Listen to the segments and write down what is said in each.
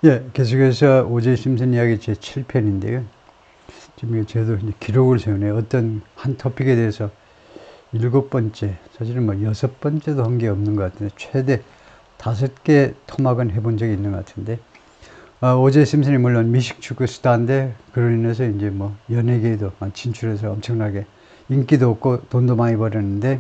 예, 계속해서 오제이 심슨 이야기 제 7편인데요. 지금 저도 이제 기록을 세우네요. 어떤 한 토픽에 대해서 7번째, 사실은 뭐 6번째도 한 게 없는 것 같은데, 최대 5개 토막은 해본 적이 있는 것 같은데, 오제이 심슨이 물론 미식축구 스타인데, 그로 인해서 이제 뭐 연예계에도 진출해서 엄청나게 인기도 없고 돈도 많이 벌었는데,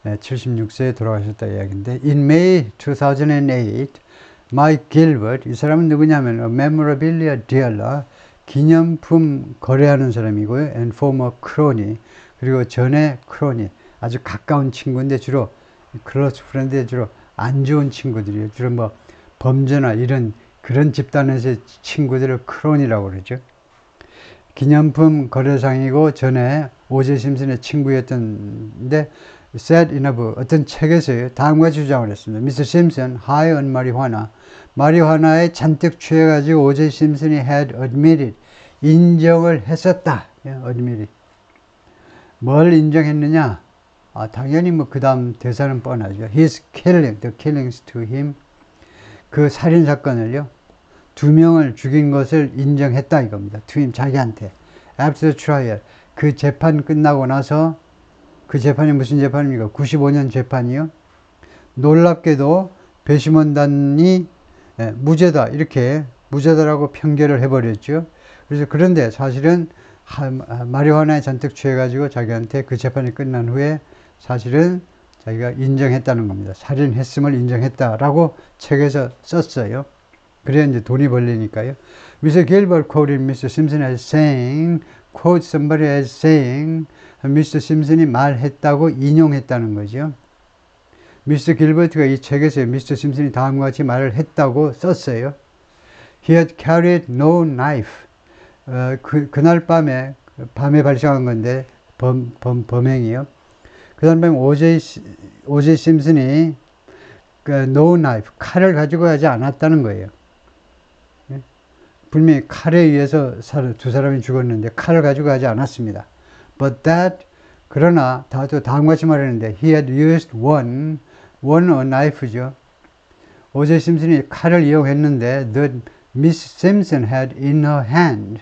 76세에 돌아가셨다 이야기인데, In May 2008, Mike Gilbert, 이 사람은 누구냐면 a memorabilia dealer, 기념품 거래하는 사람이고요. and former crony, 그리고 전에 crony, 아주 가까운 친구인데 주로 close friend인데 주로 안 좋은 친구들이에요. 주로 뭐 범죄나 이런 그런 집단에서의 친구들을 crony라고 그러죠. 기념품 거래상이고 전에 오제 심슨의 친구였던데 said in a book, 어떤 책에서 다음과 주장을 했습니다. Mr. Simpson, high on marijuana, 마리화나에 잔뜩 취해가지고 오제 심슨이 had admitted, 인정을 했었다. admitted. 뭘 인정했느냐? 당연히 뭐 그 다음 대사는 뻔하죠. His killing, the killings to him, 그 살인 사건을요. 2명을 죽인 것을 인정했다 이겁니다. to him, 자기한테. After the trial, 그 재판 끝나고 나서, 그 재판이 무슨 재판입니까? 95년 재판이요. 놀랍게도 배심원단이 무죄다, 이렇게 무죄다라고 판결을 해버렸죠. 그래서 그런데 사실은 마리화나에 잔뜩 취해가지고 자기한테 그 재판이 끝난 후에 사실은 자기가 인정했다는 겁니다. 살인했음을 인정했다라고 책에서 썼어요. 그래야 이제 돈이 벌리니까요. Mr. Gilbert quoted Mr. Simpson as saying, quote somebody as saying, Mr. Simpson이 말했다고 인용했다는 거죠. 미스터 길버트가 이 책에서 미스터 심슨이 다음과 같이 말을 했다고 썼어요. He had carried no knife. 그날 밤에 발생한 건데, 범행이요. 그날 밤에 오제 심슨이 no knife, 칼을 가지고 가지 않았다는 거예요. 분명히 칼에 의해서 2사람이 죽었는데 칼을 가지고 가지 않았습니다. But that, 그러나 다음과 같이 말했는데 he had used one a knife죠. 오제 심슨이 칼을 이용했는데 that Miss Simpson had in her hand,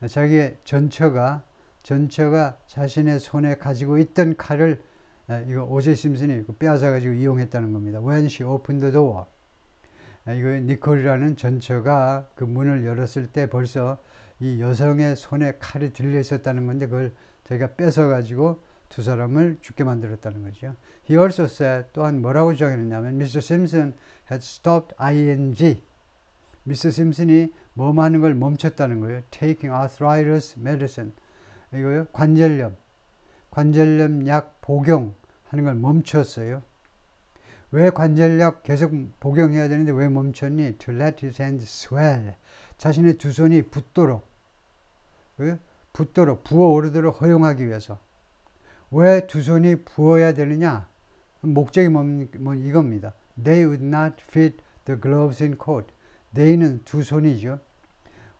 자기의 전처가 자신의 손에 가지고 있던 칼을 이거 오제 심슨이 빼앗아 가지고 이용했다는 겁니다. When she opened the door, 이거 니콜이라는 전처가 그 문을 열었을 때 벌써 이 여성의 손에 칼이 들려 있었다는 건데 그걸 자기가 뺏어 가지고 2사람을 죽게 만들었다는 거죠. He also said, 또한 뭐라고 주장했냐면 Mr. Simpson had stopped ing, 미스터 심슨이 뭐 하는 걸 멈췄다는 거예요. Taking arthritis medicine, 이거요, 관절염 약 복용하는 걸 멈췄어요. 왜 관절약 계속 복용해야 되는데 왜 멈췄니? To let his hands swell, 자신의 2 손이 붓도록 부어오르도록 허용하기 위해서. 왜 2 손이 부어야 되느냐? 목적이 뭐 이겁니다. They would not fit the gloves in coat. they는 2 손이죠.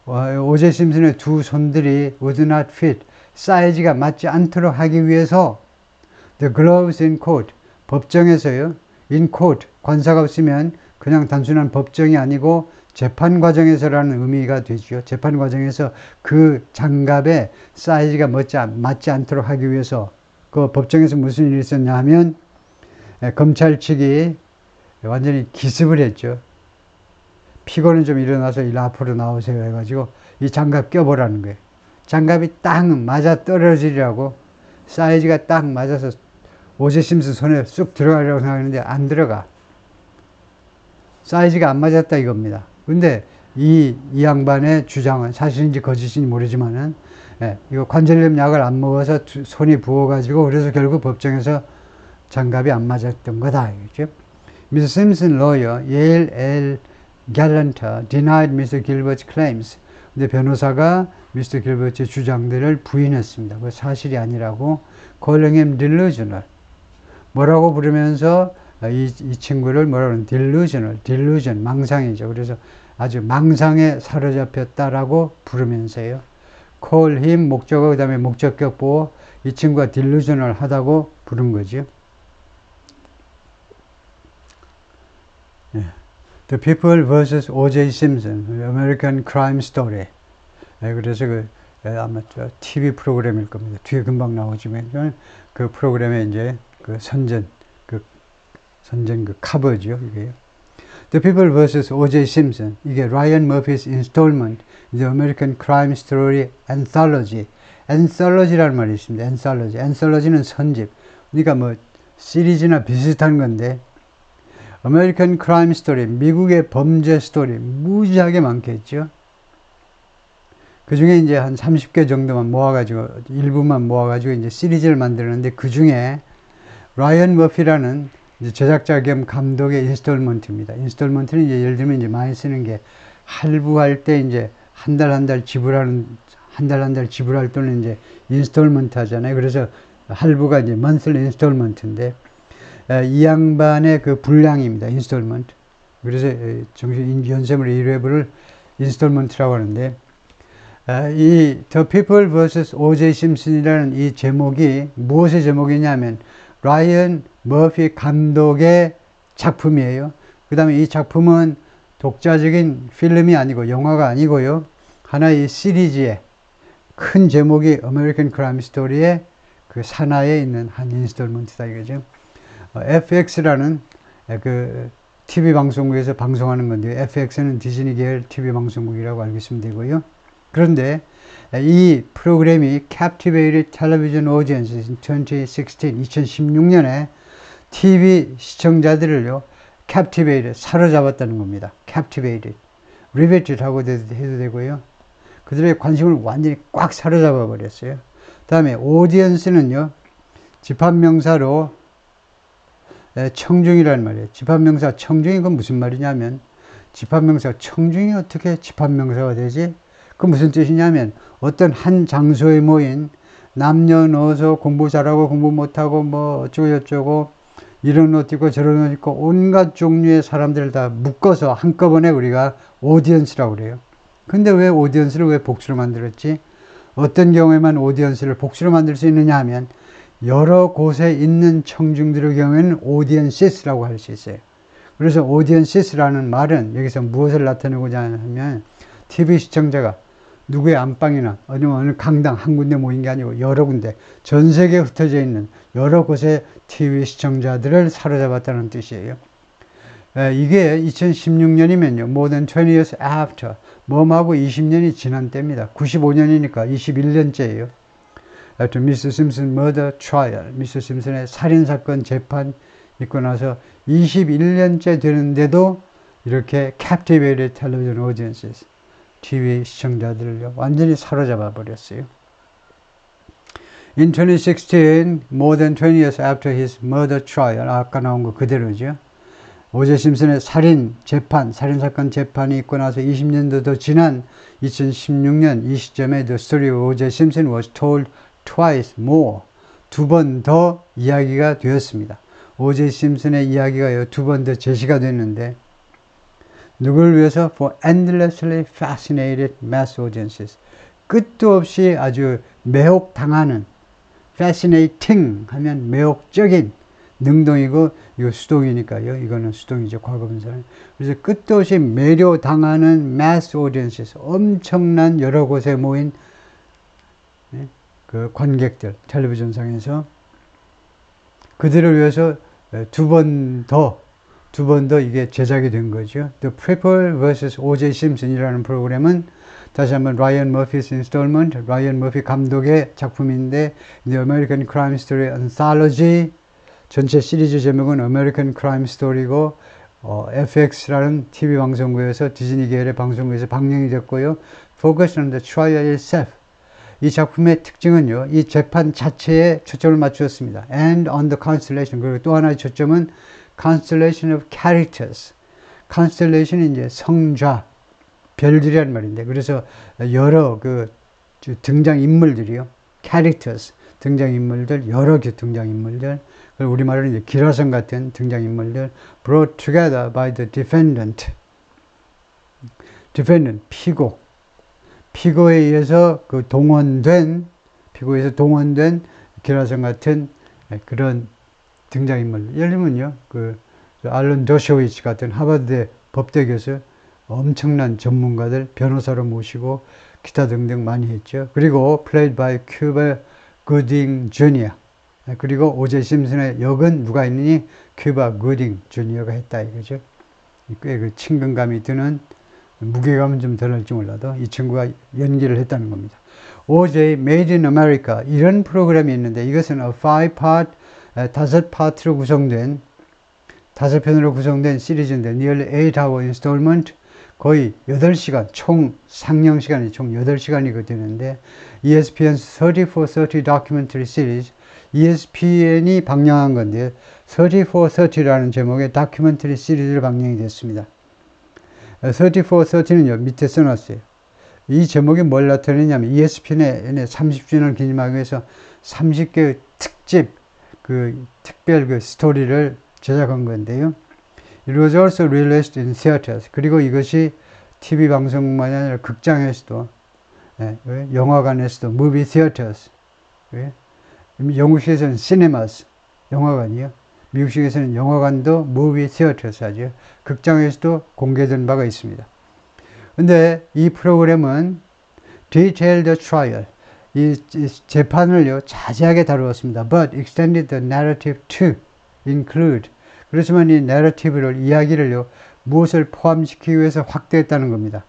오제 심슨의 2 손들이 would not fit, 사이즈가 맞지 않도록 하기 위해서 the gloves in court, 법정에서요. in court, 관사가 없으면 그냥 단순한 법정이 아니고 재판 과정에서라는 의미가 되죠. 재판 과정에서 그 장갑의 사이즈가 맞지 않도록 하기 위해서 그 법정에서 무슨 일이 있었냐 하면 검찰 측이 완전히 기습을 했죠. 피고는 좀 일어나서 일 앞으로 나오세요 해가지고 이 장갑 껴보라는 거예요. 장갑이 딱 맞아 떨어지려고 사이즈가 딱 맞아서 오제 심슨 손에 쑥 들어가려고 생각했는데 안 들어가. 사이즈가 안 맞았다 이겁니다. 근데 이 양반의 주장은 사실인지 거짓인지 모르지만은 이거 관절염 약을 안 먹어서 손이 부어가지고 그래서 결국 법정에서 장갑이 안 맞았던 거다. 그렇죠? Mr. Simpson lawyer Yale L. Gallanter denied Mr. Gilbert's claims. 근데 변호사가 Mr. Gilbert의 주장들을 부인했습니다. 그거 사실이 아니라고. calling him delusional. 뭐라고 부르면서 이 친구를 뭐라고 그러는 delusion, 망상이죠. 그래서 아주 망상에 사로잡혔다라고 부르면서요. call him 목적어, 그 다음에 목적격 보호, 이 친구가 delusional 하다고 부른 거죠. 예. The People vs. O.J. Simpson, American Crime Story. 그래서 아마 TV 프로그램일 겁니다. 뒤에 금방 나오지만 그 프로그램에 이제 선전 커버죠, 이게요. The People vs. O.J. Simpson. 이게 Ryan Murphy's installment, The American Crime Story Anthology. Anthology라는 말이 있습니다. Anthology. Anthology는 선집. 그러니까 시리즈나 비슷한 건데, American Crime Story, 미국의 범죄 스토리, 무지하게 많겠죠. 그 중에 이제 한 30개 정도만 모아가지고, 일부만 모아가지고 이제 시리즈를 만들었는데, 그 중에 라이언 머피라는 제작자 겸 감독의 인스톨먼트입니다. 인스톨먼트는 이제 예를 들면 이제 많이 쓰는 게 할부할 때 이제 한 달 지불할 돈은 이제 인스톨먼트 하잖아요. 그래서 할부가 이제 monthly 인스톨먼트인데, 이 양반의 그 분량입니다. 인스톨먼트. 그래서 연쇄물 1회부를 인스톨먼트라고 하는데, 이 The People vs. O.J. Simpson이라는 이 제목이 무엇의 제목이냐면 라이언 머피 감독의 작품이에요. 그 다음에 이 작품은 독자적인 필름이 아니고 영화가 아니고요. 하나의 시리즈의 큰 제목이 아메리칸 크라임 스토리의 그 산하에 있는 한 인스톨먼트다 이거죠. FX라는 그 TV 방송국에서 방송하는 건데요. FX는 디즈니 계열 TV 방송국이라고 알고 있으면 되고요. 그런데 이 프로그램이 Captivated Television Audiences in 2016년에 TV 시청자들을요, captivated, 사로잡았다는 겁니다. captivated, riveted 하고 해도 되고요. 그들의 관심을 완전히 꽉 사로잡아 버렸어요. 다음에 audience는요, 집합명사로 청중이라는 말이에요. 집합명사 청중이 건 무슨 말이냐면, 집합명사 청중이 어떻게 집합명사가 되지? 그 무슨 뜻이냐면 어떤 한 장소에 모인 남녀노소 공부 잘하고 공부 못하고 어쩌고 저쩌고 이런 옷 입고 저런 옷 입고 온갖 종류의 사람들을 다 묶어서 한꺼번에 우리가 오디언스라고 그래요. 근데 왜 오디언스를 왜 복수로 만들었지? 어떤 경우에만 오디언스를 복수로 만들 수 있느냐 하면 여러 곳에 있는 청중들의 경우에는 오디언시스라고 할 수 있어요. 그래서 오디언시스라는 말은 여기서 무엇을 나타내고자 하면 TV 시청자가 누구의 안방이나 아니면 어느 강당 한 군데 모인 게 아니고 여러 군데 전 세계에 흩어져 있는 여러 곳의 TV 시청자들을 사로잡았다는 뜻이에요. 이게 2016년이면요. More than 20 years after. 뭐하고 20년이 지난 때입니다. 95년이니까 21년째예요. After Mr. Simpson murder trial. 미스 심슨의 살인사건 재판 있고 나서 21년째 되는데도 이렇게 captivated television audiences. TV 시청자들을요, 완전히 사로잡아 버렸어요. In 2016, more than 20 years after his murder trial, 아까 나온 거 그대로죠. 오제 심슨의 살인사건 재판이 있고 나서 20년도 더 지난 2016년 이 시점에 The story of O.J. Simpson was told twice more. 두 번 더 이야기가 되었습니다. 오제 심슨의 이야기가 두 번 더 제시가 됐는데, 누구를 위해서? For endlessly fascinated mass audiences. 끝도 없이 아주 매혹당하는, fascinating 하면 매혹적인, 능동이고, 이거 수동이니까요. 이거는 수동이죠. 과거분사는. 그래서 끝도 없이 매료당하는 mass audiences. 엄청난 여러 곳에 모인 그 관객들, 텔레비전상에서 그들을 위해서 두 번 더 이게 제작이 된 거죠. The People vs. O.J. Simpson이라는 프로그램은 다시 한번 라이언 머피's installment, 라이언 머피 감독의 작품인데 The American Crime Story Anthology 전체 시리즈 제목은 American Crime Story고 FX라는 TV 방송국에서 디즈니 계열의 방송국에서 방영이 됐고요. Focus on the trial itself. 이 작품의 특징은요, 이 재판 자체에 초점을 맞추었습니다. And on the constellation. 그리고 또 하나의 초점은 constellation of characters. constellation이 이제 성좌, 별들이라는 말인데, 그래서 여러 그 등장인물들이요. characters, 등장인물들, 여러 등장인물들, 그리고 우리말로는 이제 기라성 같은 등장인물들, brought together by the defendant. defendant, 피고에 의해서 피고에서 동원된 기라성 같은 그런 등장인물. 예를 들면요, 알런 더쇼위치 같은 하버드대 법대 교수, 엄청난 전문가들, 변호사로 모시고 기타 등등 많이 했죠. 그리고 played by Cuba Gooding Jr. 그리고 오제 심슨의 역은 누가 있느니 큐바 구딩 주니어가 했다 이거죠. 꽤 그 친근감이 드는, 무게감은 좀 덜할지 몰라도 이 친구가 연기를 했다는 겁니다. OJ Made in America 이런 프로그램이 있는데 이것은 a 5-part, 5파트로 구성된, 5편으로 구성된 시리즈인데 nearly 8-hour installment, 거의 8시간, 총 상영 시간이 총 8시간이 되는데 ESPN's 3430 documentary series, ESPN이 방영한 건데 3430라는 제목의 다큐멘터리 시리즈를 방영이 됐습니다. 3430는요 밑에 써놨어요. 이 제목이 뭘 나타내냐면 ESPN의 30주년을 기념하기 위해서 30개의 특집 특별 스토리를 제작한 건데요. It was also released in theaters. 그리고 이것이 TV 방송뿐만 아니라 극장에서도, 영화관에서도, movie theaters. 영국식에서는 cinemas, 영화관이요. 미국식에서는 영화관도 movie theaters 하죠. 극장에서도 공개된 바가 있습니다. 근데 이 프로그램은 detailed trial, 이 재판을요 자세하게 다루었습니다. But extended the narrative to include. 그렇지만 이 narrative를, 이야기를요 무엇을 포함시키기 위해서 확대했다는 겁니다.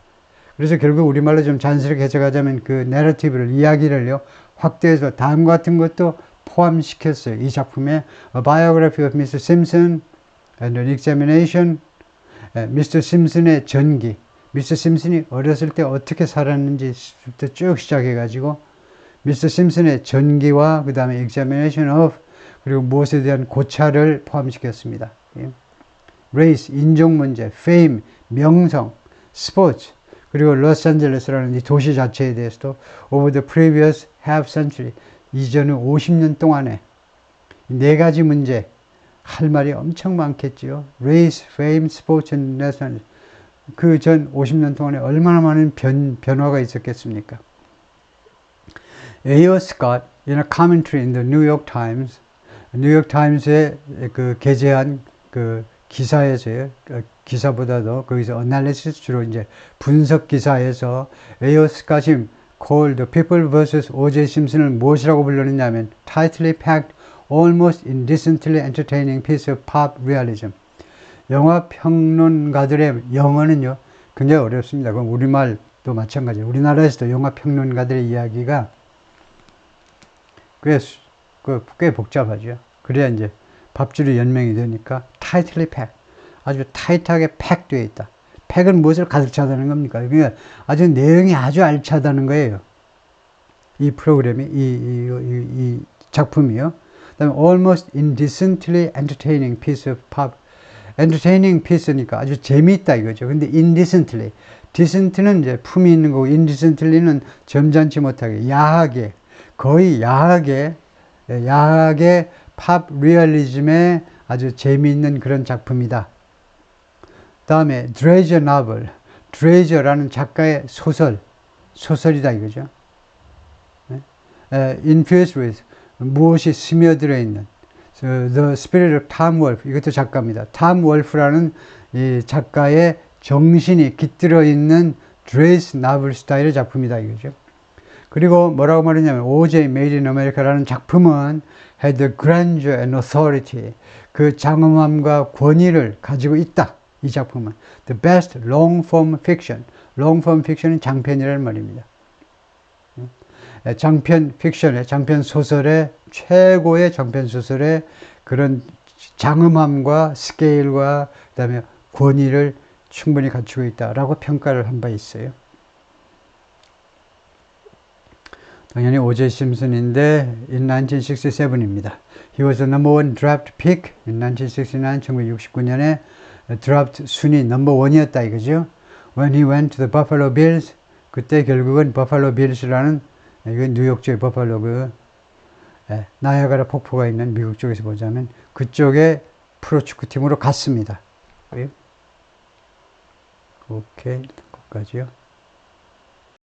그래서 결국 우리말로 좀 자연스럽게 해석하자면 그 narrative를, 이야기를요 확대해서 다음과 같은 것도 포함시켰어요. 이 작품에 A Biography of Mr. Simpson and an Examination, Mr. Simpson의 전기, Mr. Simpson이 어렸을 때 어떻게 살았는지부터 쭉 시작해가지고 Mr. Simpson의 전기와 그 다음에 Examination of, 그리고 무엇에 대한 고찰을 포함시켰습니다. Race, 인종 문제, Fame, 명성, 스포츠, 그리고 로스앤젤레스라는 이 도시 자체에 대해서도 over the previous half century, 이전의 50년 동안에 네 가지 문제, 할 말이 엄청 많겠지요. Race, Fame, Sports and National. 그 전 50년 동안에 얼마나 많은 변화가 있었겠습니까? A.O. Scott, in a commentary in the New York Times, 뉴욕 타임스에 그 게재한 그 기사에서요, 기사보다도 거기서 analysis, 주로 이제 분석 기사에서 A.O. 스캇이 called the People vs. O.J. 심슨을 무엇이라고 불렀느냐면 tightly packed, almost indecently entertaining piece of pop realism. 영화 평론가들의 영어는요 굉장히 어렵습니다. 그럼 우리말도 마찬가지예요. 우리나라에서도 영화 평론가들의 이야기가 꽤 복잡하죠. 그래야 이제 밥줄이 연명이 되니까 tightly packed, 아주 타이트하게 팩되어 있다. 팩은 무엇을 가득 차다는 겁니까? 그러니까 아주 내용이 아주 알차다는 거예요. 이 프로그램이, 이 작품이요. 그다음에 almost indecently entertaining piece of pop. entertaining piece니까 아주 재미있다 이거죠. 근데 indecently, decent는 이제 품이 있는 거고 indecently는 점잖지 못하게, 야하게, 거의 야하게 팝 리얼리즘의 아주 재미있는 그런 작품이다. 다음에 드레이저 노벨, 드레이저라는 작가의 소설이다 이거죠. Infused with, 무엇이 스며들어 있는, The Spirit of Tom Wolfe, 이것도 작가입니다. 톰 월프라는 이 작가의 정신이 깃들어 있는 드레이스 노벨 스타일의 작품이다 이거죠. 그리고 뭐라고 말했냐면 OJ Made in America라는 작품은 had the grandeur and authority, 그 장엄함과 권위를 가지고 있다. 이 작품은 the best long form fiction, long form fiction은 장편이라는 말입니다. 장편 픽션의, 장편 소설의, 최고의 장편 소설의 그런 장엄함과 스케일과 그 다음에 권위를 충분히 갖추고 있다라고 평가를 한 바 있어요. 당연히 O.J. 심슨인데 in 1967입니다. He was the number one draft pick in 1969, 1969년에 드래프트 순위 넘버 원이었다 이거죠. When he went to the Buffalo Bills, 그때 결국은 버팔로 빌스라는, 이건 뉴욕주의 버팔로 나이아가라 폭포가 있는 미국 쪽에서 보자면 그쪽에 프로축구팀으로 갔습니다. 오케이, 거기까지요.